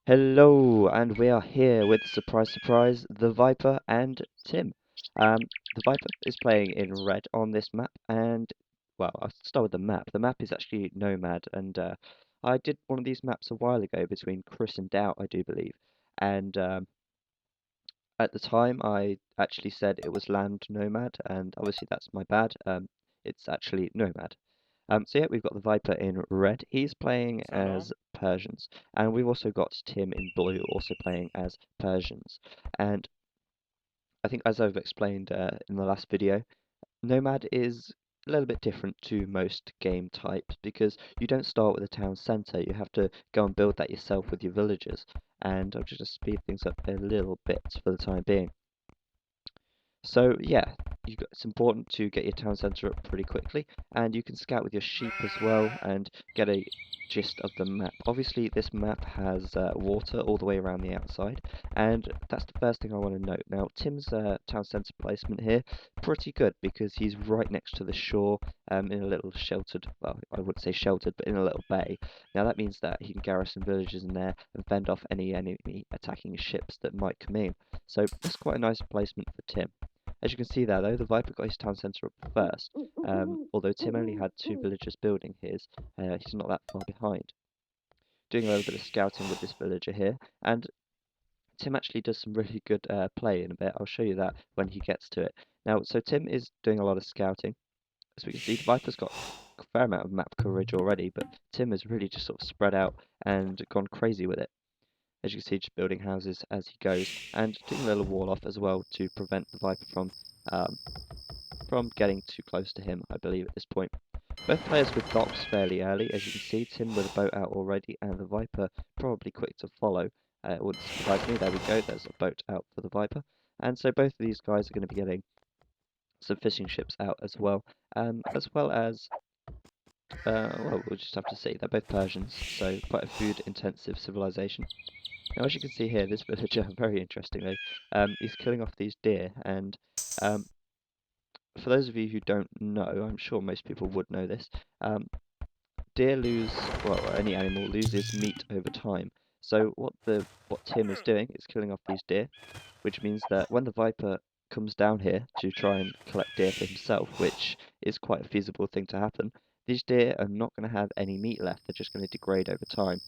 Hello, and we are here with surprise, surprise, the Viper and Tim. The Viper is playing in red on this map, and well, I'll start with the map. The map is actually Nomad, and I did one of these maps a while ago between Chris and Doubt, I do believe. And at the time, I actually said it was Land Nomad, and obviously that's my bad. It's actually Nomad. So yeah, we've got the Viper in red. He's playing Is that as on? Persians, and we've also got Tim in blue, also playing as Persians. And I think, as I've explained in the last video, Nomad is a little bit different to most game types because you don't start with a town centre. You have to go and build that yourself with your villagers. And I'll just speed things up a little bit for the time being. So yeah, it's important to get your town centre up pretty quickly, and you can scout with your sheep as well and get a gist of the map. Obviously, this map has water all the way around the outside, and that's the first thing I want to note. Now, Tim's town centre placement here, pretty good because he's right next to the shore in a little sheltered, well, I wouldn't say sheltered, but in a little bay. Now, that means that he can garrison villages in there and fend off any enemy attacking ships that might come in. So that's quite a nice placement for Tim. As you can see there, though, the Viper got his town centre up first. Although Tim only had two villagers building his, he's not that far behind. Doing a little bit of scouting with this villager here, and Tim actually does some really good play in a bit. I'll show you that when he gets to it. Now, so Tim is doing a lot of scouting. As we can see, the Viper's got a fair amount of map coverage already, but Tim has really just sort of spread out and gone crazy with it. As you can see, just building houses as he goes, and doing a little wall off as well to prevent the Viper um, from getting too close to him, I believe, at this point. Both players with docks fairly early, as you can see, Tim with a boat out already, and the Viper probably quick to follow. It wouldn't surprise me. There we go, there's a boat out for the Viper. And so both of these guys are going to be getting some fishing ships out as well as, well, we'll just have to see. They're both Persians, so quite a food-intensive civilization. Now, as you can see here, this villager, very interestingly, is killing off these deer, and um, for those of you who don't know, I'm sure most people would know this, deer lose, well, any animal loses meat over time. So what Tim is doing is killing off these deer, which means that when the Viper comes down here to try and collect deer for himself, which is quite a feasible thing to happen, these deer are not going to have any meat left. They're just going to degrade over time.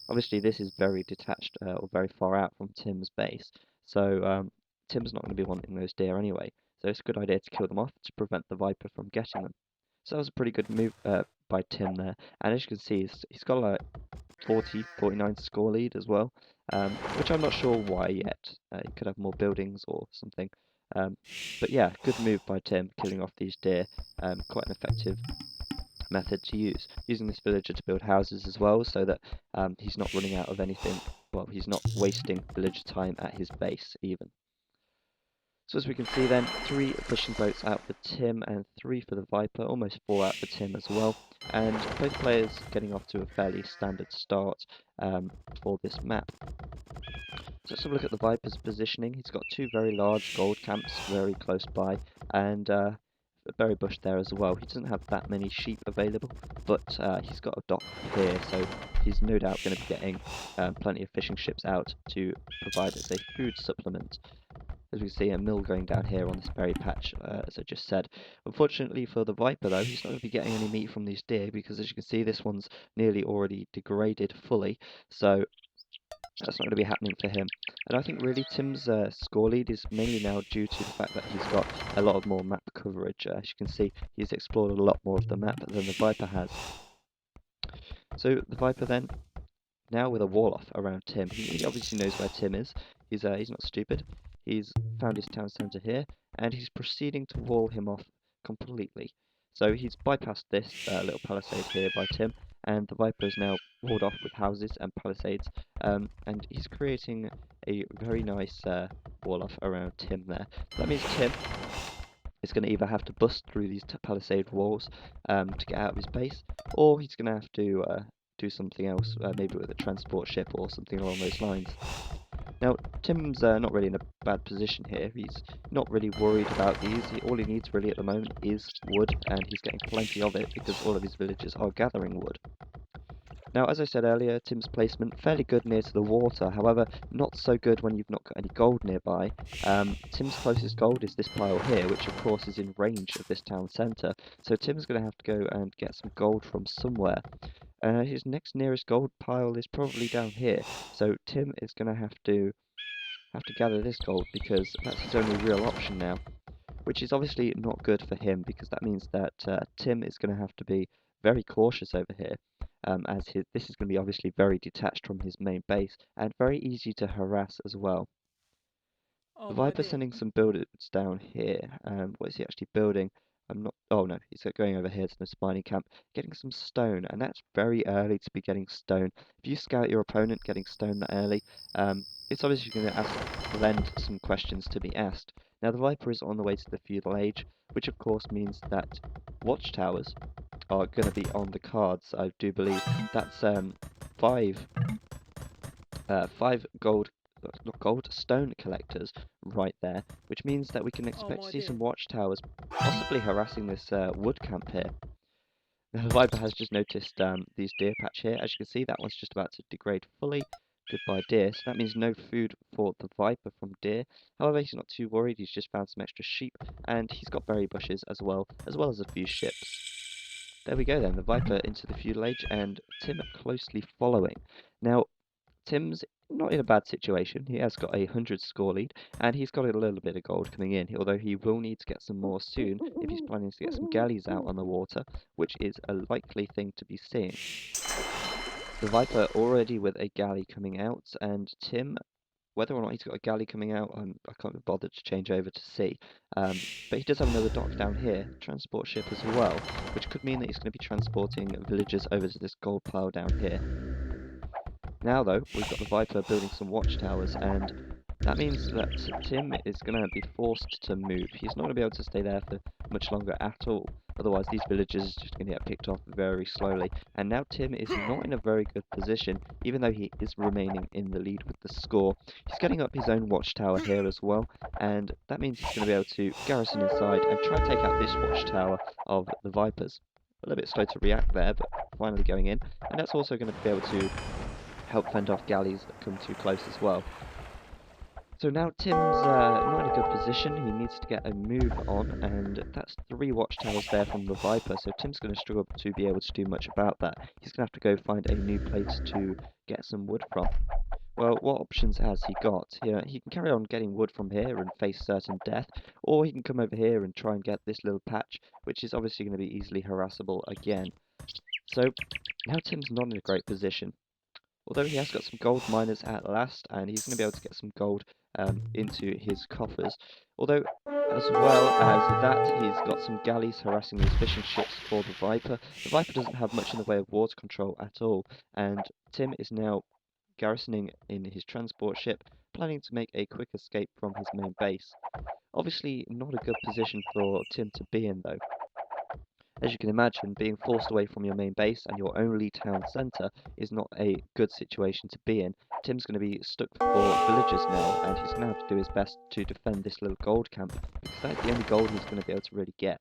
Obviously, this is very detached or very far out from Tim's base, so Tim's not going to be wanting those deer anyway. So it's a good idea to kill them off to prevent the Viper from getting them. So that was a pretty good move by Tim there. And as you can see, he's got like 40, 49 score lead as well, which I'm not sure why yet. He could have more buildings or something. But yeah, good move by Tim, killing off these deer. Quite an effective method to use. Using this villager to build houses as well, so that he's not running out of anything. Well, he's not wasting villager time at his base even. So as we can see then, 3 fishing boats out for Tim and 3 for the Viper, almost 4 out for Tim as well. And both players getting off to a fairly standard start for this map. So let's have a look at the Viper's positioning. He's got 2 very large gold camps very close by, and a berry bush there as well. He doesn't have that many sheep available, but he's got a dock here, so he's no doubt going to be getting plenty of fishing ships out to provide as a food supplement. As we see a mill going down here on this berry patch, as I just said. Unfortunately for the Viper, though, he's not going to be getting any meat from these deer because, as you can see, this one's nearly already degraded fully, so that's not going to be happening for him. And I think really Tim's score lead is mainly now due to the fact that he's got a lot of more map coverage. As you can see, he's explored a lot more of the map than the Viper has. So the Viper then, now with a wall off around Tim, he obviously knows where Tim is. He's not stupid. He's found his town centre here, and he's proceeding to wall him off completely. So he's bypassed this little palisade here by Tim, and the Viper is now walled off with houses and palisades, and he's creating a very nice wall off around Tim there. That means Tim is going to either have to bust through these palisade walls to get out of his base, or he's going to have to do something else, maybe with a transport ship or something along those lines. Now, Tim's not really in a bad position here. He's not really worried about these. All he needs really at the moment is wood, and he's getting plenty of it because all of his villagers are gathering wood. Now, as I said earlier, Tim's placement fairly good near to the water, however, not so good when you've not got any gold nearby. Tim's closest gold is this pile here, which of course is in range of this town centre, so Tim's going to have to go and get some gold from somewhere. His next nearest gold pile is probably down here, so Tim is going to have to gather this gold because that's his only real option now, which is obviously not good for him because that means that Tim is going to have to be very cautious over here, as this is going to be obviously very detached from his main base and very easy to harass as well. Oh The my Viper dear. sending some builders down here. What is he actually building? I'm not. Oh no, he's going over here to the mining camp, getting some stone, and that's very early to be getting stone. If you scout your opponent getting stone that early, it's obviously going to lend some questions to be asked. Now the Viper is on the way to the feudal age, which of course means that watchtowers are going to be on the cards. I do believe that's five five not gold, stone collectors right there, which means that we can Oh expect to my see some dear. watchtowers possibly harassing this wood camp here. Now the Viper has just noticed these deer patch here. As you can see, that one's just about to degrade fully. Goodbye deer. So that means no food for the Viper from deer. However, he's not too worried. He's just found some extra sheep, and he's got berry bushes as well as a few ships. There we go then, the Viper into the feudal age, and Tim closely following. Now, Tim's not in a bad situation. He has got a 100 score lead, and he's got a little bit of gold coming in, although he will need to get some more soon if he's planning to get some galleys out on the water, which is a likely thing to be seeing. The Viper already with a galley coming out, and Tim, whether or not he's got a galley coming out, I can't be bothered to change over to see. But he does have another dock down here, transport ship as well, which could mean that he's going to be transporting villagers over to this gold pile down here. Now, though, we've got the Viper building some watchtowers, and that means that Tim is going to be forced to move. He's not going to be able to stay there for much longer at all. Otherwise, these villagers are just going to get picked off very slowly. And now Tim is not in a very good position, even though he is remaining in the lead with the score. He's getting up his own watchtower here as well, and that means he's going to be able to garrison inside and try and take out this watchtower of the Vipers. A little bit slow to react there, but finally going in. And that's also going to be able to help fend off galleys that come too close as well. So now Tim's not in a good position. He needs to get a move on, and that's 3 watchtowers there from the Viper. So Tim's going to struggle to be able to do much about that. He's going to have to go find a new place to get some wood from. Well, what options has he got? He can carry on getting wood from here and face certain death, or he can come over here and try and get this little patch, which is obviously going to be easily harassable again. So now Tim's not in a great position. Although he has got some gold miners at last, and he's going to be able to get some gold into his coffers. Although, as well as that, he's got some galleys harassing these fishing ships for the Viper. The Viper doesn't have much in the way of water control at all, and Tim is now garrisoning in his transport ship, planning to make a quick escape from his main base. Obviously, not a good position for Tim to be in, though. As you can imagine, being forced away from your main base and your only town centre is not a good situation to be in. Tim's going to be stuck for villagers now, and he's going to have to do his best to defend this little gold camp, because that's the only gold he's going to be able to really get.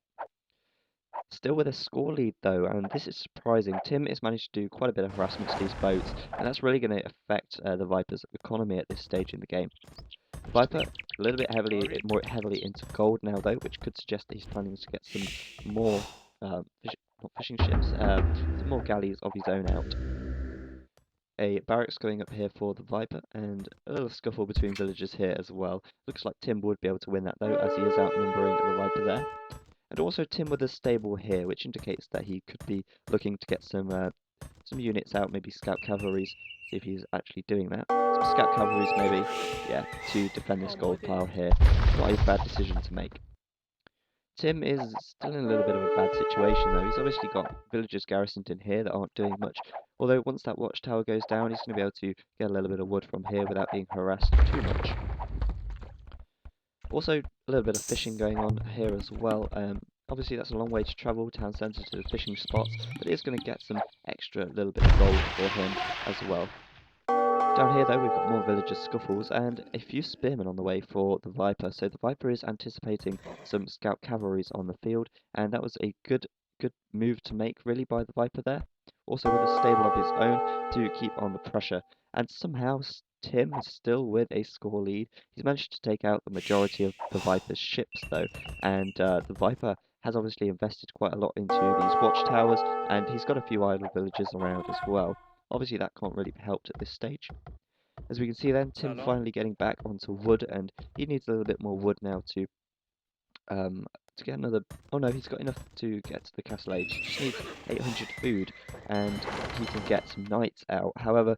Still with a score lead though, and this is surprising. Tim has managed to do quite a bit of harassment to these boats, and that's really going to affect the Viper's economy at this stage in the game. The Viper, a little bit more heavily into gold now though, which could suggest that he's planning to get some more, not fishing ships, some more galleys of his own out. A barracks going up here for the Viper, and a little scuffle between villagers here as well. Looks like Tim would be able to win that though, as he is outnumbering the Viper there. And also Tim with a stable here, which indicates that he could be looking to get some units out, maybe scout cavalries, see if he's actually doing that. Some scout cavalries maybe, yeah, to defend this Oh my gold dear. pile here. Not a bad decision to make. Tim is still in a little bit of a bad situation though. He's obviously got villagers garrisoned in here that aren't doing much. Although once that watchtower goes down, he's going to be able to get a little bit of wood from here without being harassed too much. Also, a little bit of fishing going on here as well. Obviously, that's a long way to travel, town centre to the fishing spots, but it is going to get some extra little bit of gold for him as well. Down here, though, we've got more villager scuffles and a few spearmen on the way for the Viper. So the Viper is anticipating some scout cavalries on the field, and that was a good move to make, really, by the Viper there. also with a stable of his own to keep on the pressure. And somehow Tim is still with a score lead. He's managed to take out the majority of the Viper's ships though, and the Viper has obviously invested quite a lot into these watchtowers, and he's got a few idle villages around as well. Obviously that can't really be helped at this stage. As we can see then, Tim finally getting back onto wood, and he needs a little bit more wood now um, to get another. Oh no, he's got enough to get to the castle age. He just needs 800 food, and he can get some knights out. However,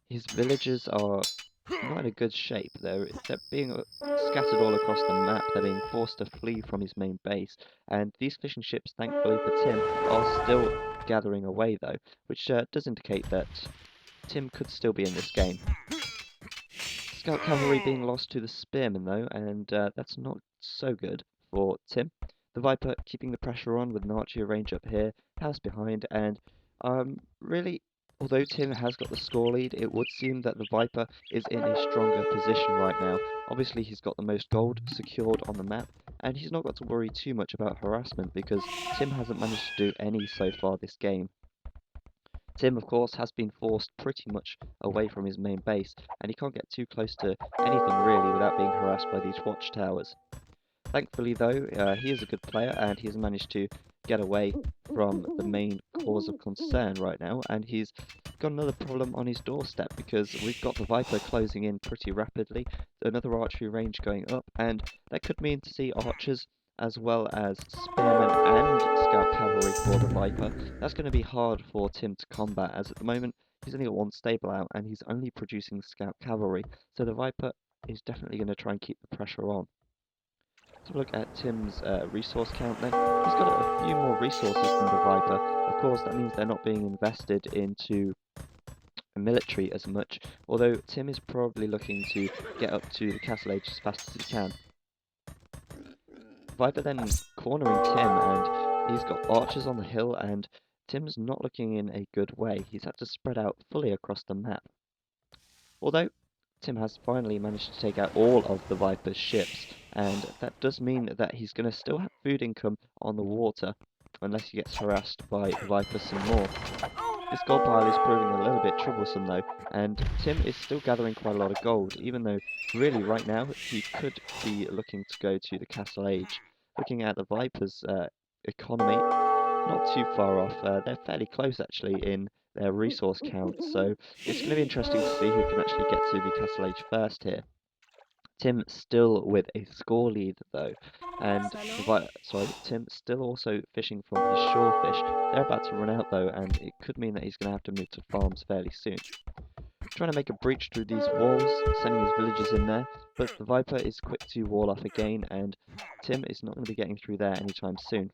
his villagers are not in a good shape. They're being scattered all across the map. They're being forced to flee from his main base, and these fishing ships, thankfully for Tim, are still gathering away though, which does indicate that Tim could still be in this game. Scout cavalry being lost to the spearmen though, and that's not so good for Tim. The Viper keeping the pressure on with an archer range up here, house behind, and really, although Tim has got the score lead, it would seem that the Viper is in a stronger position right now. Obviously, he's got the most gold secured on the map, and he's not got to worry too much about harassment because Tim hasn't managed to do any so far this game. Tim, of course, has been forced pretty much away from his main base, and he can't get too close to anything really without being harassed by these watchtowers. Thankfully, though, he is a good player, and he's managed to get away from the main cause of concern right now, and he's got another problem on his doorstep because we've got the Viper closing in pretty rapidly, another archery range going up, and that could mean to see archers as well as spearmen and scout cavalry for the Viper. That's going to be hard for Tim to combat, as at the moment he's only got one stable out and he's only producing scout cavalry, so the Viper is definitely going to try and keep the pressure on. Let's have a look at Tim's resource count then. He's got a few more resources than the Viper. Of course, that means they're not being invested into military as much, although Tim is probably looking to get up to the castle age as fast as he can. Viper then cornering Tim, and he's got archers on the hill, and Tim's not looking in a good way. He's had to spread out fully across the map. Although Tim has finally managed to take out all of the Viper's ships, and that does mean that he's going to still have food income on the water, unless he gets harassed by the Viper some more. This gold pile is proving a little bit troublesome though, and Tim is still gathering quite a lot of gold, even though really right now he could be looking to go to the castle age. Looking at the Viper's economy, not too far off. They're fairly close actually in their resource count, so it's going to be interesting to see who can actually get to the castle age first here. Tim still with a score lead though, and Tim still also fishing from his shore fish. They're about to run out though, and it could mean that he's going to have to move to farms fairly soon. Trying to make a breach through these walls, sending his villagers in there, but the Viper is quick to wall off again, and Tim is not going to be getting through there anytime soon.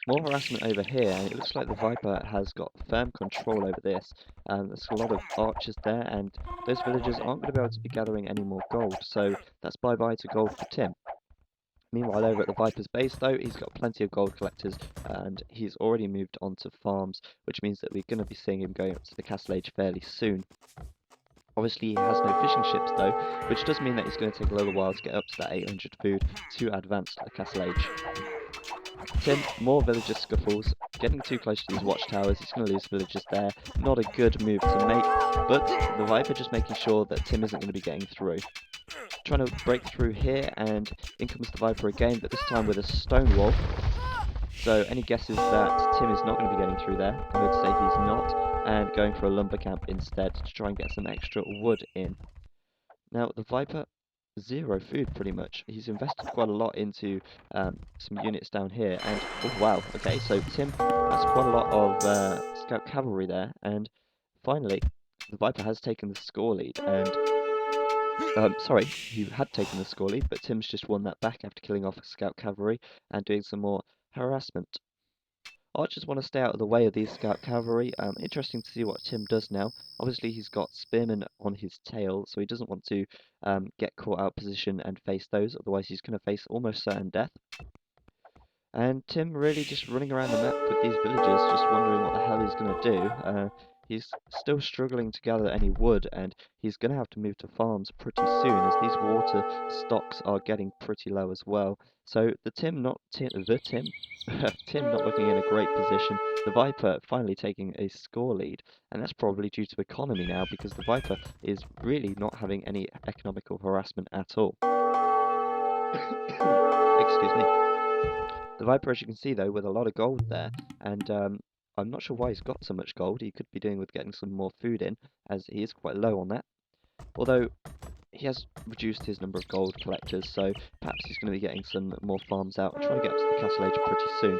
More harassment over here, and it looks like the Viper has got firm control over this. There's a lot of archers there, and those villagers aren't going to be able to be gathering any more gold, so that's bye-bye to gold for Tim. Meanwhile, over at the Viper's base, though, he's got plenty of gold collectors, and he's already moved on to farms, which means that we're going to be seeing him going up to the castle age fairly soon. Obviously, he has no fishing ships, though, which does mean that it's going to take a little while to get up to that 800 food to advance to the castle age. Tim, more villager scuffles, getting too close to these watchtowers, he's going to lose villagers there, not a good move to make, but the Viper just making sure that Tim isn't going to be getting through. Trying to break through here, and in comes the Viper again, but this time with a stone wall. So any guesses that Tim is not going to be getting through there? I'm going to say he's not, and going for a lumber camp instead to try and get some extra wood in. Now, the Viper, zero food pretty much. He's invested quite a lot into some units down here, and oh wow, okay, so Tim has quite a lot of scout cavalry there, and finally, the Viper has taken the score lead, and sorry, he had taken the score lead, but Tim's just won that back after killing off scout cavalry and doing some more harassment. Archers want to stay out of the way of these scout cavalry. Interesting to see what Tim does now. Obviously, he's got spearmen on his tail, so he doesn't want to get caught out of position and face those, otherwise he's going to face almost certain death. And Tim really just running around the map with these villagers, just wondering what the hell he's going to do. He's still struggling to gather any wood, and he's going to have to move to farms pretty soon, as these water stocks are getting pretty low as well. So the Tim, Tim not looking in a great position. The Viper finally taking a score lead, and that's probably due to economy now because the Viper is really not having any economical harassment at all. Excuse me. The Viper, as you can see though, with a lot of gold there, and I'm not sure why he's got so much gold. He could be doing with getting some more food in, as he is quite low on that. Although he has reduced his number of gold collectors, so perhaps he's going to be getting some more farms out and trying to get up to the castle age pretty soon.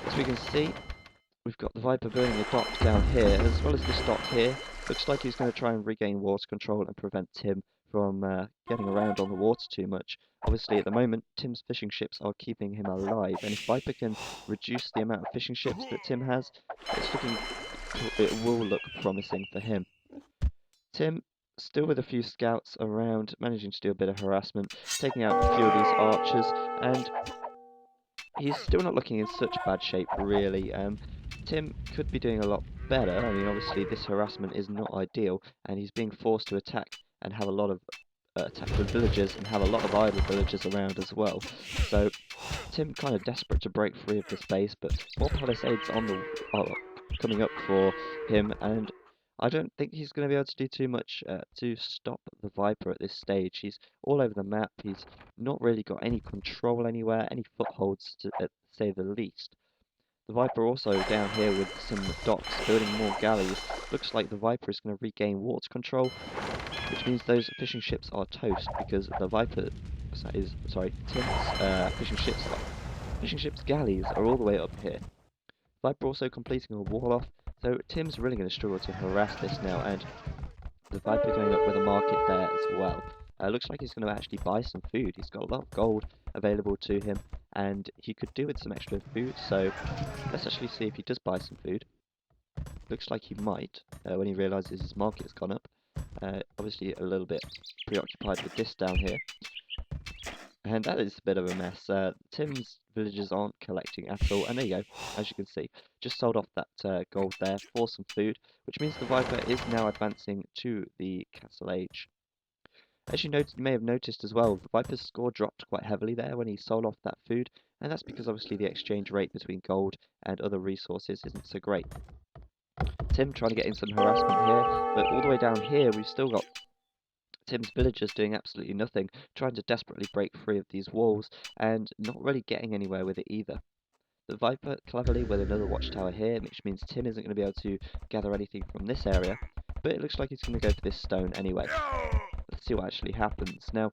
As we can see, we've got the Viper building a dock down here, as well as this dock here. Looks like he's going to try and regain water control and prevent Tim from getting around on the water too much. Obviously, at the moment, Tim's fishing ships are keeping him alive, and if Viper can reduce the amount of fishing ships that Tim has, it will look promising for him. Tim, still with a few scouts around, managing to do a bit of harassment, taking out a few of these archers, and he's still not looking in such bad shape, really. Tim could be doing a lot better. I mean, obviously, this harassment is not ideal, and he's being forced to attack and have a lot of attack with villagers and have a lot of idle villagers around as well. So, Tim kind of desperate to break free of this base, but more palisades on the coming up for him, and I don't think he's going to be able to do too much to stop the Viper at this stage. He's all over the map. He's not really got any control anywhere, any footholds to say the least. The Viper also down here with some docks, building more galleys. Looks like the Viper is going to regain water control, which means those fishing ships are toast because the Viper Tim's fishing ships galleys are all the way up here. Viper also completing a wall off, so Tim's really going to struggle to harass this now, and the Viper going up with a market there as well. Looks like he's going to actually buy some food. He's got a lot of gold available to him, and he could do with some extra food, so let's actually see if he does buy some food. Looks like he might, when he realises his market's gone up. Obviously a little bit preoccupied with this down here. And that is a bit of a mess. Tim's villagers aren't collecting at all, and there you go, as you can see. Just sold off that gold there for some food, which means the Viper is now advancing to the Castle Age. As you may have noticed as well, the Viper's score dropped quite heavily there when he sold off that food, and that's because obviously the exchange rate between gold and other resources isn't so great. Tim trying to get in some harassment here, but all the way down here we've still got Tim's villagers doing absolutely nothing, trying to desperately break free of these walls, and not really getting anywhere with it either. The Viper cleverly with another watchtower here, which means Tim isn't going to be able to gather anything from this area, but it looks like he's going to go for this stone anyway. Let's see what actually happens. Now,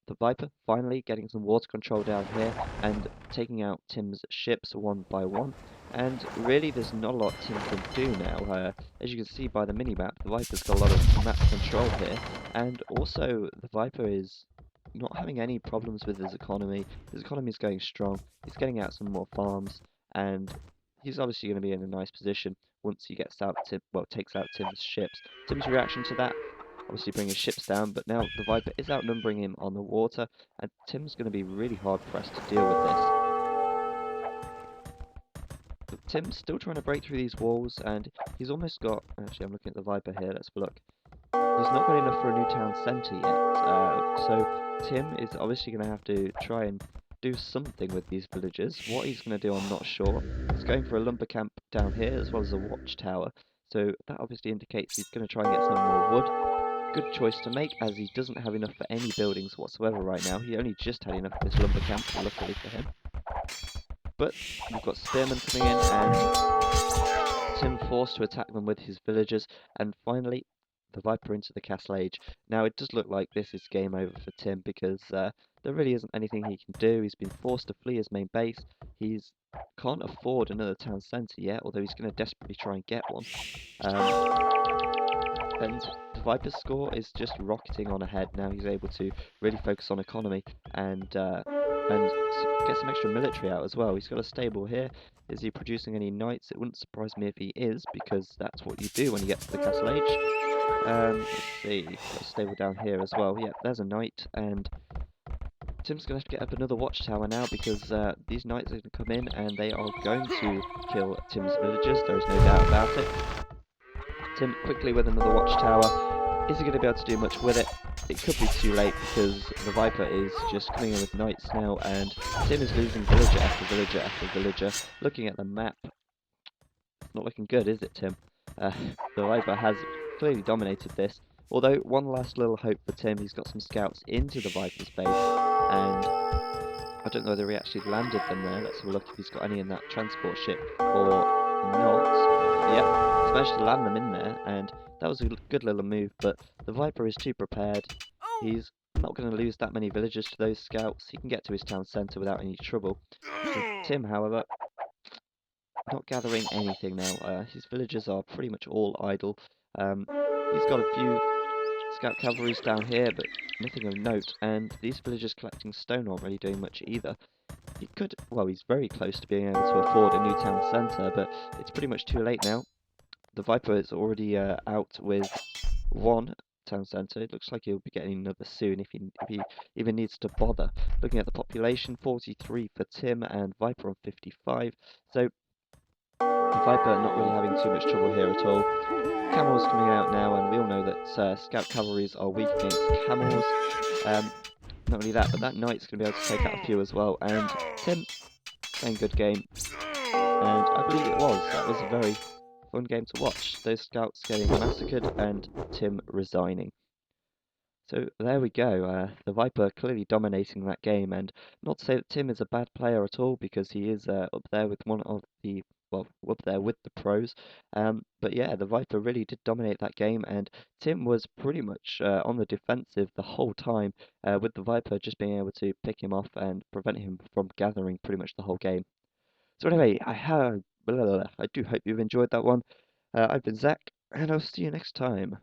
the Viper finally getting some water control down here and taking out Tim's ships one by one. And really, there's not a lot Tim can do now. As you can see by the mini-map, the Viper's got a lot of map control here. And also, the Viper is not having any problems with his economy. His economy is going strong. He's getting out some more farms. And he's obviously going to be in a nice position once he gets out takes out Tim's ships. Tim's reaction to that, obviously bringing his ships down, but now the Viper is outnumbering him on the water, and Tim's going to be really hard pressed to deal with this. But Tim's still trying to break through these walls, and he's almost got, actually I'm looking at the Viper here, let's have a look. He's not got enough for a new town centre yet, so Tim is obviously going to have to try and do something with these villagers. What he's going to do I'm not sure. He's going for a lumber camp down here as well as a watchtower, so that obviously indicates he's going to try and get some more wood. Good choice to make, as he doesn't have enough for any buildings whatsoever right now. He only just had enough for this lumber camp, luckily for him. But we've got spearmen coming in, and Tim forced to attack them with his villagers, and finally the Viper into the Castle Age. Now it does look like this is game over for Tim, because there really isn't anything he can do. He's been forced to flee his main base. He can't afford another town centre yet, although he's going to desperately try and get one. And the Viper's score is just rocketing on ahead now. He's able to really focus on economy and get some extra military out as well. He's got a stable here. Is he producing any knights? It wouldn't surprise me if he is, because that's what you do when you get to the Castle Age. Let's see, got a stable down here as well. Yeah, there's a knight, and Tim's going to have to get up another watchtower now, because these knights are going to come in and they are going to kill Tim's villagers. There is no doubt about it. Tim quickly with another watchtower. Is he going to be able to do much with it? it could be too late because the Viper is just coming in with knights now, and Tim is losing villager after villager after villager. Looking at the map, not looking good, is it, Tim? Uh, the Viper has clearly dominated this. Although, one last little hope for Tim, he's got some scouts into the Viper's base, and I don't know whether he actually landed them there. Let's have a look if he's got any in that transport ship or not. Yep, he's managed to land them in there, and that was a good little move, but the Viper is too prepared. He's not going to lose that many villagers to those scouts. He can get to his town centre without any trouble. Tim, however, not gathering anything now. His villagers are pretty much all idle. He's got a few scout cavalries down here, but nothing of note, and these villagers collecting stone aren't really doing much either. He could, well, he's very close to being able to afford a new town centre, but it's pretty much too late now. The Viper is already out with one town centre. It looks like he'll be getting another soon if he even needs to bother. Looking at the population, 43 for Tim and Viper on 55. So the Viper not really having too much trouble here at all. Camels coming out now, and we all know that scout cavalries are weak against camels. Not only that, but that knight's going to be able to take out a few as well. And Tim playing good game, and I believe it was. That was a very fun game to watch. Those scouts getting massacred and Tim resigning. So there we go. The Viper clearly dominating that game, and not to say that Tim is a bad player at all, because he is up there with one of the up there with the pros. But yeah, the Viper really did dominate that game, and Tim was pretty much on the defensive the whole time, with the Viper just being able to pick him off and prevent him from gathering pretty much the whole game. So anyway, I do hope you've enjoyed that one. I've been Zach, and I'll see you next time.